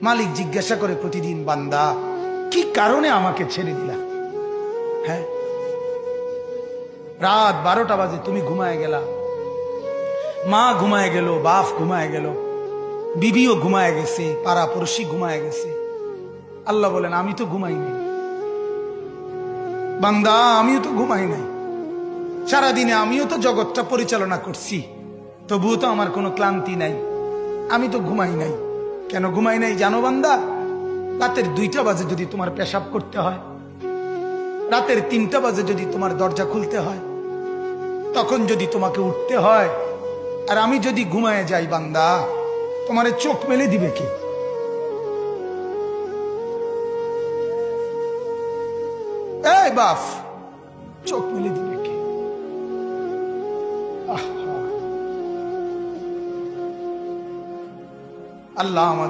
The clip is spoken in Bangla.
মালিক জিজ্ঞাসা করে প্রতিদিন, বান্দা কি কারণে আমাকে ছেড়ে দিলা? হ্যাঁ, রাত 12টা বাজে তুমি ঘুমায় গেলা, মা ঘুমায় গেল, বাপ ঘুমায় গেল, বিবিও ঘুমায় গেছে, পাড়া পড়শি ঘুমায় গেছে। আল্লাহ বলেন আমি তো ঘুমাই নাই বান্দা, আমিও তো ঘুমাই নাই। সারাদিনে আমিও তো জগৎটা পরিচালনা করছি, তবুও তো আমার কোনো ক্লান্তি নাই, আমি তো ঘুমাই নাই। কেন ঘুমাই নাই জানো বান্দা? রাতের 2টা বাজে যদি তোমার পেশাব করতে হয়, রাতের 3টা বাজে যদি তোমার দরজা খুলতে হয়, তখন যদি তোমাকে উঠতে হয়, আর আমি যদি ঘুমায় যাই বান্দা, তোমার চোখ মেলে দিবে কে? এই বাপ, চোখ মেলে দিবে কে? আল্লাহ আমাদের